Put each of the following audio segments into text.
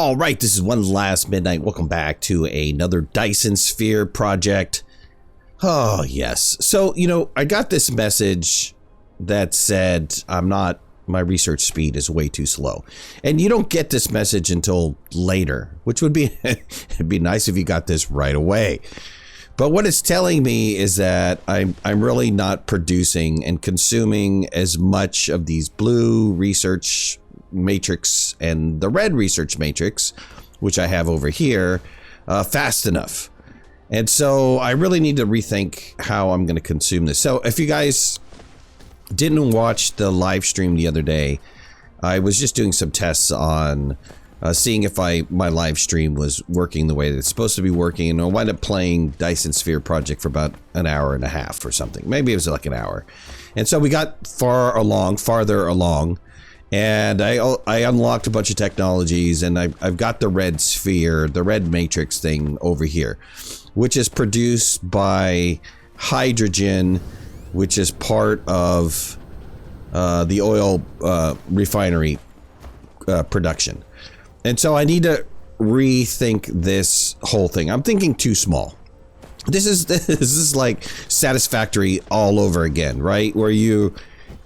All right, this is OneLastMidnight. Welcome back to another Dyson Sphere project. Oh, yes. So, I got this message that said my research speed is way too slow. And you don't get this message until later, which would be, it'd be nice if you got this right away. But what it's telling me is that I'm really not producing and consuming as much of these blue research matrix and the red research matrix, which I have over here, fast enough. And so I really need to rethink how I'm going to consume this. So if you guys didn't watch the live stream the other day, I was just doing some tests on seeing if my live stream was working the way that it's supposed to be working, and I wound up playing Dyson Sphere Project for about an hour and a half or something. Maybe it was like an hour. And so we got farther along, and I unlocked a bunch of technologies, and I've got the red sphere, the red matrix thing over here, which is produced by hydrogen, which is part of the oil refinery production. And so I need to rethink this whole thing. I'm thinking too small. This is like Satisfactory all over again, right? Where you're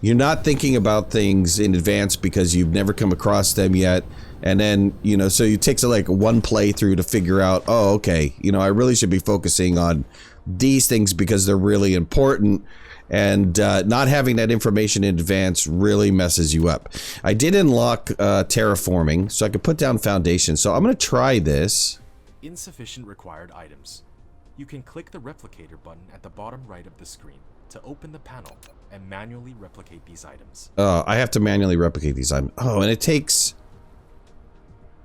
not thinking about things in advance because you've never come across them yet. And then, so it takes like one playthrough to figure out, oh, okay, I really should be focusing on these things because they're really important. And not having that information in advance really messes you up. I did unlock terraforming, so I could put down foundation. So I'm going to try this. Insufficient required items. You can click the replicator button at the bottom right of the screen to open the panel and manually replicate these items. I have to manually replicate these items. Oh, and it takes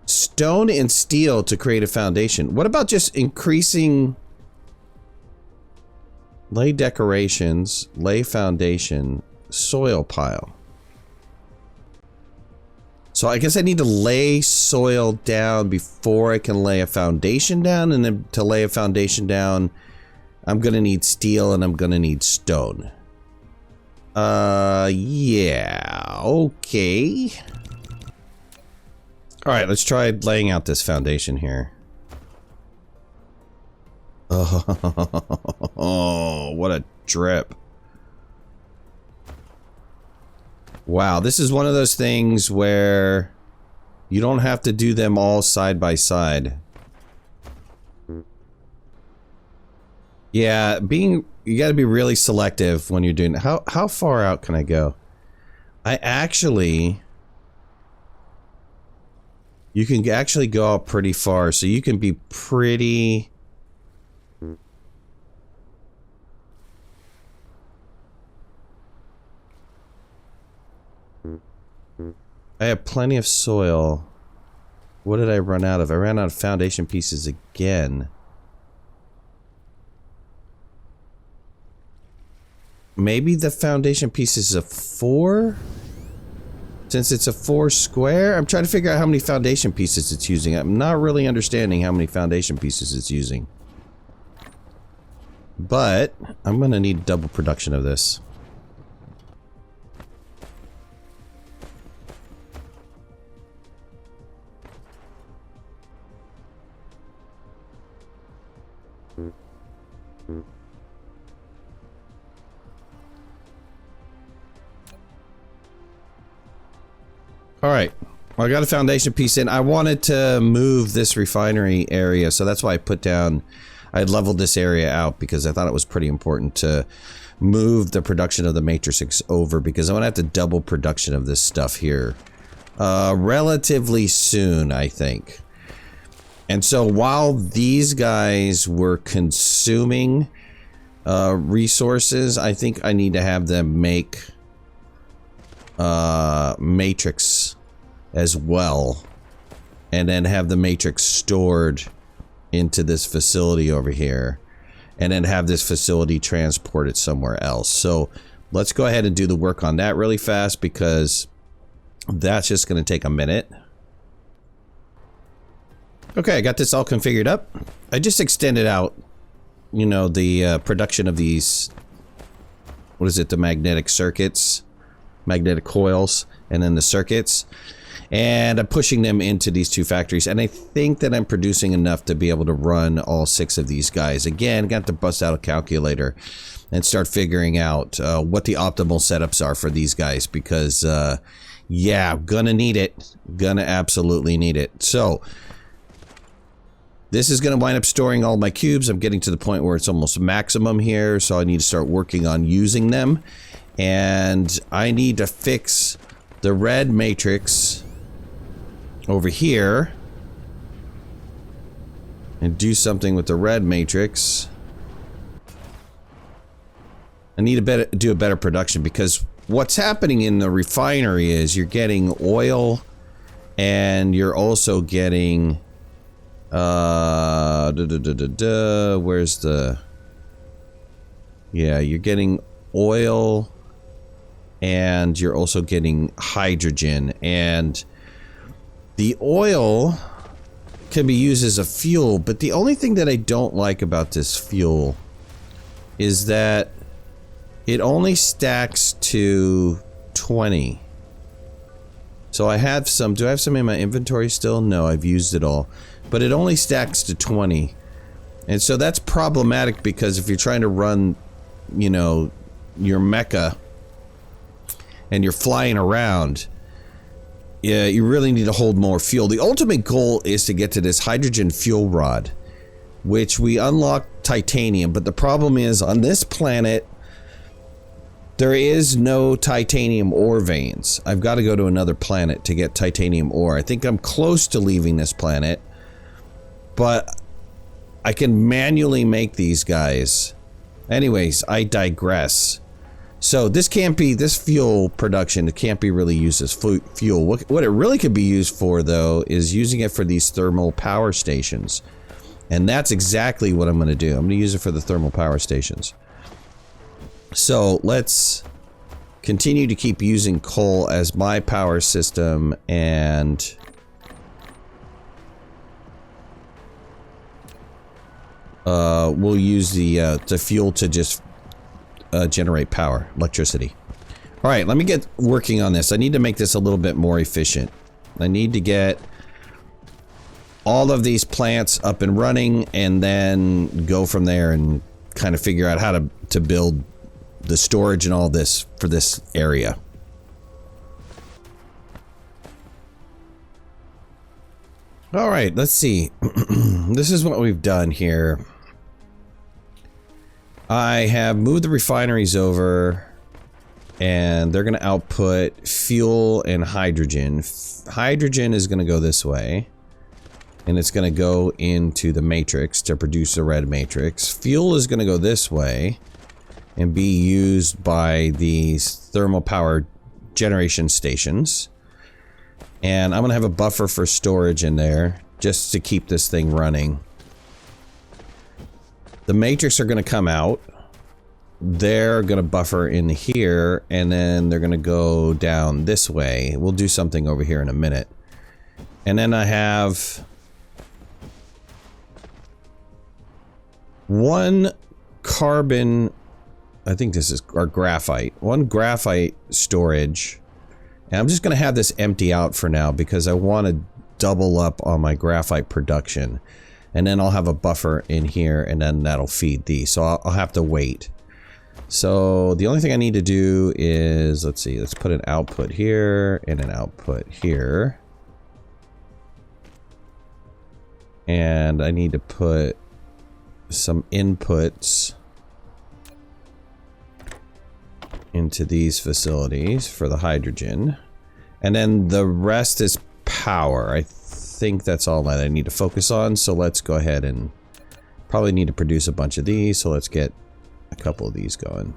stone and steel to create a foundation. What about just increasing... Lay decorations, lay foundation, soil pile. So I guess I need to lay soil down before I can lay a foundation down, and then to lay a foundation down, I'm gonna need steel and I'm gonna need stone. Yeah, okay. All right, let's try laying out this foundation here. Oh, what a trip. Wow, this is one of those things where you don't have to do them all side by side. Yeah, you gotta be really selective when you're doing it. How far out can I go? You can actually go out pretty far, so you can be pretty... I have plenty of soil. What did I run out of? I ran out of foundation pieces again. Maybe the foundation piece is a 4? Since it's a 4 square? I'm trying to figure out how many foundation pieces it's using. I'm not really understanding how many foundation pieces it's using. But I'm gonna need double production of this. All right, well, I got a foundation piece in. I wanted to move this refinery area, so that's why I leveled this area out, because I thought it was pretty important to move the production of the matrix over, because I'm gonna have to double production of this stuff here relatively soon, I think. And so while these guys were consuming resources, I think I need to have them make matrix as well, and then have the matrix stored into this facility over here, and then have this facility transported somewhere else. So let's go ahead and do the work on that really fast, because that's just going to take a minute. Okay, I got this all configured up. I just extended out, the production of these, what is it, the magnetic circuits, magnetic coils, and then the circuits. And I'm pushing them into these 2 factories. And I think that I'm producing enough to be able to run all 6 of these guys. Again, got to bust out a calculator and start figuring out what the optimal setups are for these guys. Because, yeah, gonna need it. Gonna absolutely need it. So, this is going to wind up storing all my cubes. I'm getting to the point where it's almost maximum here. So I need to start working on using them. And I need to fix the red matrix over here and do something with the red matrix. I need to do a better production, because what's happening in the refinery is you're getting oil and you're also getting where's the, yeah, you're getting oil and you're also getting hydrogen, and the oil can be used as a fuel, but the only thing that I don't like about this fuel is that it only stacks to 20. So I have some, do I have some in my inventory still? No, I've used it all. But it only stacks to 20. And so that's problematic, because if you're trying to run, you know, your mecha and you're flying around, yeah, you really need to hold more fuel. The ultimate goal is to get to this hydrogen fuel rod, which we unlock titanium. But the problem is, on this planet, there is no titanium ore veins. I've got to go to another planet to get titanium ore. I think I'm close to leaving this planet, but I can manually make these guys. Anyways, I digress. So this can't be, this fuel production, it can't be really used as fuel. What it really could be used for, though, is using it for these thermal power stations. And that's exactly what I'm going to do. I'm going to use it for the thermal power stations. So let's continue to keep using coal as my power system, and we'll use the fuel to just generate power, electricity. All right, let me get working on this. I need to make this a little bit more efficient. I need to get all of these plants up and running, and then go from there and kind of figure out how to build the storage and all this for this area. All right, let's see. This is what we've done here. I have moved the refineries over, and they're going to output fuel and hydrogen. Hydrogen is going to go this way, and it's going to go into the matrix to produce the red matrix. Fuel is going to go this way and be used by these thermal power generation stations. And I'm going to have a buffer for storage in there just to keep this thing running. The matrix are going to come out. They're going to buffer in here, and then they're going to go down this way. We'll do something over here in a minute. And then I have one carbon, I think this is our graphite, one graphite storage. And I'm just going to have this empty out for now, because I want to double up on my graphite production. And then I'll have a buffer in here, and then that'll feed these. So I'll have to wait. So the only thing I need to do is, let's see, let's put an output here and an output here. And I need to put some inputs into these facilities for the hydrogen. And then the rest is power. I think that's all that I need to focus on. So let's go ahead and probably need to produce a bunch of these. So let's get a couple of these going.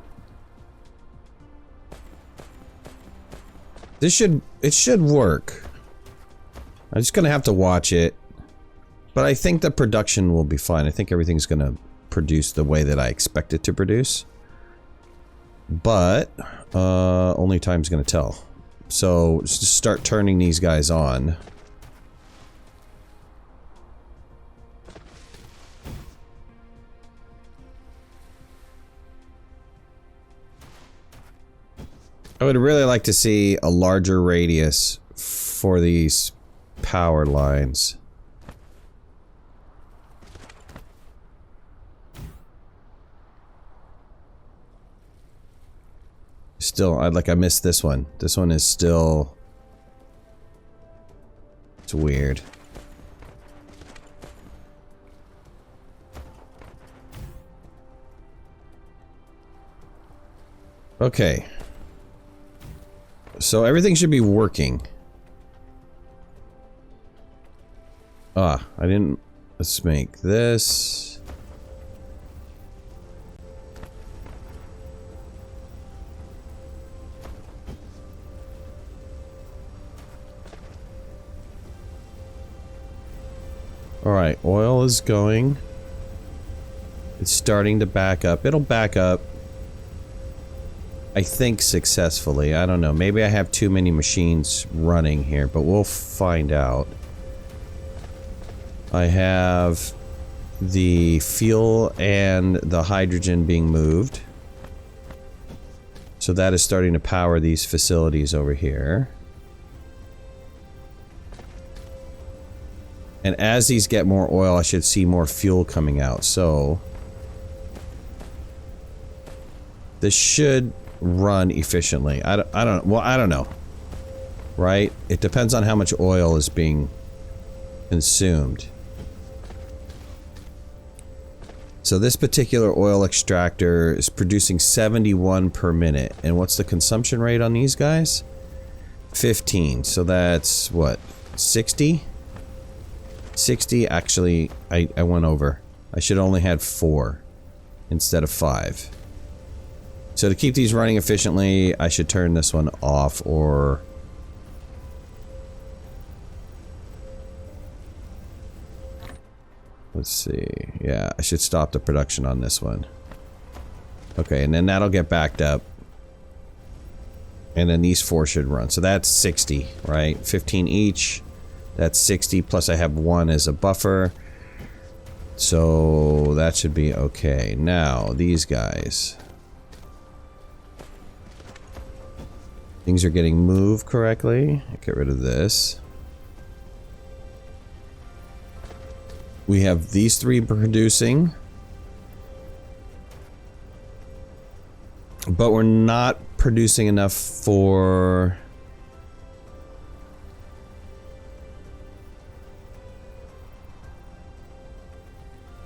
It should work. I'm just gonna have to watch it. But I think the production will be fine. I think everything's gonna produce the way that I expect it to produce. But only time's gonna tell. So just start turning these guys on. I would really like to see a larger radius for these power lines. Still, I missed this one. This one is still... It's weird. Okay. So everything should be working. Ah, I didn't... Let's make this... Alright, oil is going. It's starting to back up. It'll back up. I think successfully. I don't know. Maybe I have too many machines running here, but we'll find out. I have the fuel and the hydrogen being moved. So that is starting to power these facilities over here. And as these get more oil, I should see more fuel coming out. So this should run efficiently. I don't know. Right? It depends on how much oil is being consumed. So this particular oil extractor is producing 71 per minute. And what's the consumption rate on these guys? 15. So that's what? 60? 60, actually, I went over. I should only had 4 instead of 5. So to keep these running efficiently, I should turn this one off, or... Let's see. Yeah, I should stop the production on this one. Okay, and then that'll get backed up. And then these 4 should run. So that's 60, right? 15 each. That's 60, plus I have 1 as a buffer. So that should be okay. Now, these guys. Things are getting moved correctly. Get rid of this. We have these 3 producing. But we're not producing enough for...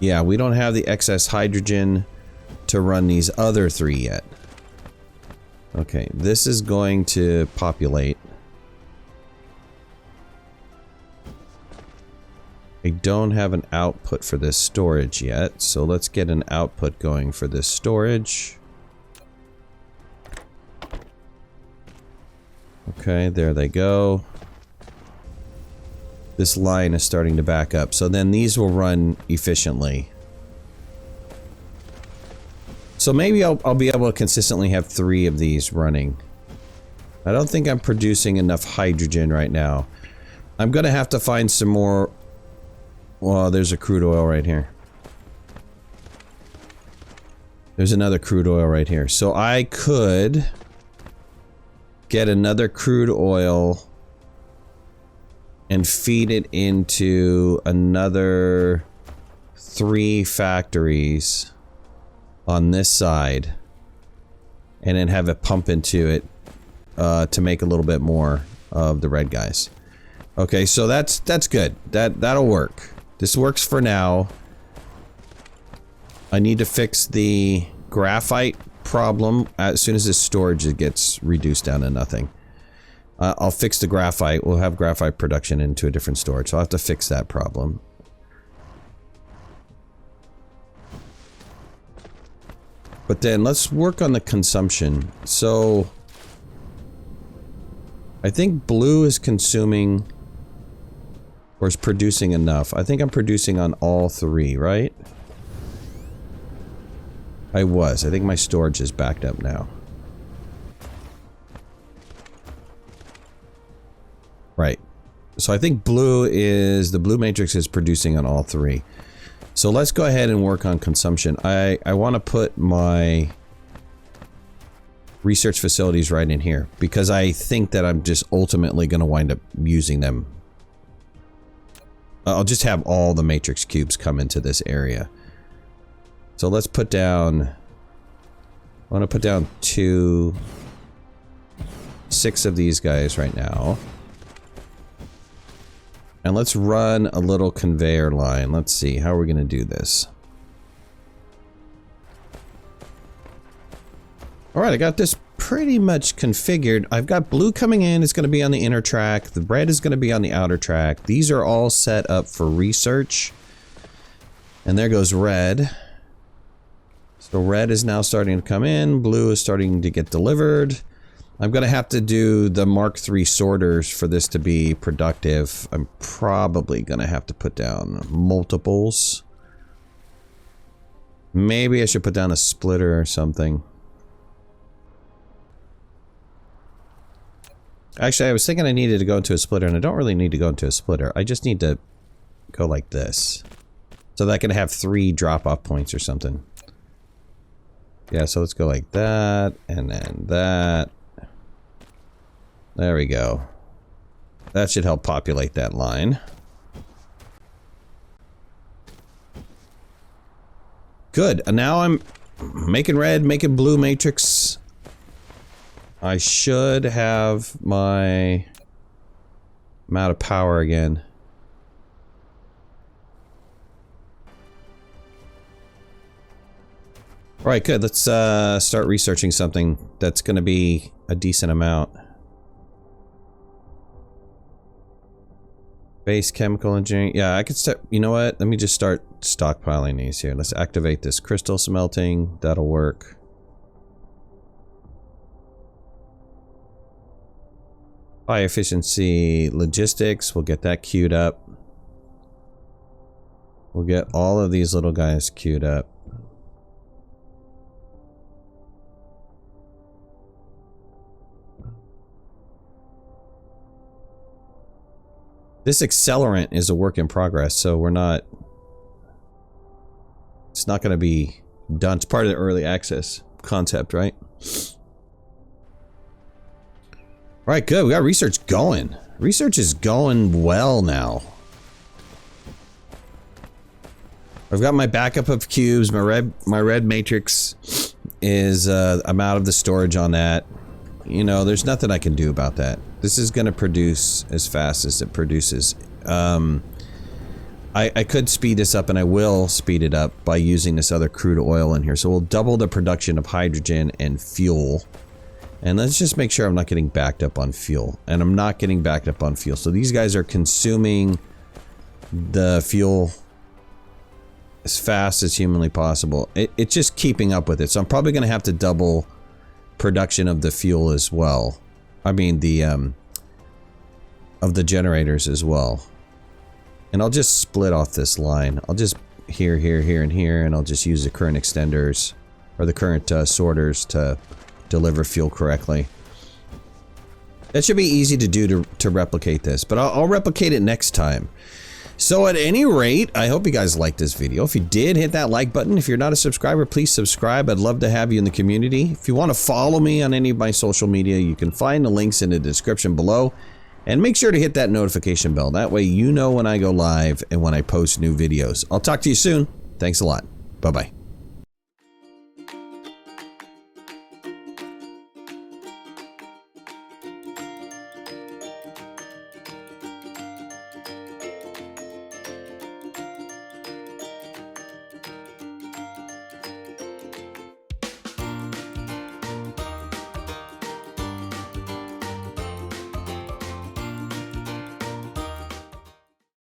Yeah, we don't have the excess hydrogen to run these other 3 yet. Okay, this is going to populate. I don't have an output for this storage yet, so let's get an output going for this storage. Okay, there they go. This line is starting to back up, so then these will run efficiently. So maybe I'll be able to consistently have 3 of these running. I don't think I'm producing enough hydrogen right now. I'm gonna have to find some more... Well, there's a crude oil right here. There's another crude oil right here. So I could get another crude oil and feed it into another 3 factories on this side, and then have it pump into it to make a little bit more of the red guys. Okay, so that's good. That'll work. This works for now. I need to fix the graphite problem as soon as this storage gets reduced down to nothing. I'll fix the graphite. We'll have graphite production into a different storage, so I'll have to fix that problem. But then let's work on the consumption. So I think blue is consuming or is producing enough. I think I'm producing on all 3, right? I think my storage is backed up now. Right. So I think the blue matrix is producing on all 3. So let's go ahead and work on consumption. I want to put my research facilities right in here because I think that I'm just ultimately going to wind up using them. I'll just have all the matrix cubes come into this area. So let's put down, I want to put down 6 of these guys right now. And let's run a little conveyor line. Let's see, how are we going to do this? Alright, I got this pretty much configured. I've got blue coming in, it's going to be on the inner track. The red is going to be on the outer track. These are all set up for research. And there goes red. So red is now starting to come in. Blue is starting to get delivered. I'm going to have to do the Mark III sorters for this to be productive. I'm probably going to have to put down multiples. Maybe I should put down a splitter or something. Actually, I was thinking I needed to go into a splitter, and I don't really need to go into a splitter. I just need to go like this. So that I can have 3 drop-off points or something. Yeah, so let's go like that, and then that. There we go. That should help populate that line. Good. And now I'm making red, making blue matrix. I should have my amount of power again. Alright, good. Let's start researching something that's going to be a decent amount. Base chemical engineering. Yeah, I could start. You know what? Let me just start stockpiling these here. Let's activate this crystal smelting. That'll work. High efficiency logistics. We'll get that queued up. We'll get all of these little guys queued up. This accelerant is a work in progress, so we're not... It's not going to be done. It's part of the early access concept, right? Alright, good. We got research going. Research is going well now. I've got my backup of cubes. My red matrix is... I'm out of the storage on that. You know, there's nothing I can do about that. This is going to produce as fast as it produces. I could speed this up, and I will speed it up by using this other crude oil in here. So we'll double the production of hydrogen and fuel. And let's just make sure I'm not getting backed up on fuel. And I'm not getting backed up on fuel. So these guys are consuming the fuel as fast as humanly possible. It's just keeping up with it. So I'm probably going to have to double production of the fuel as well. I mean the of the generators as well. And I'll just split off this line. I'll just here, and here, and I'll just use the current extenders or the current sorters to deliver fuel correctly. That should be easy to do to replicate this, but I'll replicate it next time. So at any rate, I hope you guys liked this video. If you did, hit that like button. If you're not a subscriber, please subscribe. I'd love to have you in the community. If you want to follow me on any of my social media, you can find the links in the description below. And make sure to hit that notification bell. That way you know when I go live and when I post new videos. I'll talk to you soon. Thanks a lot. Bye-bye.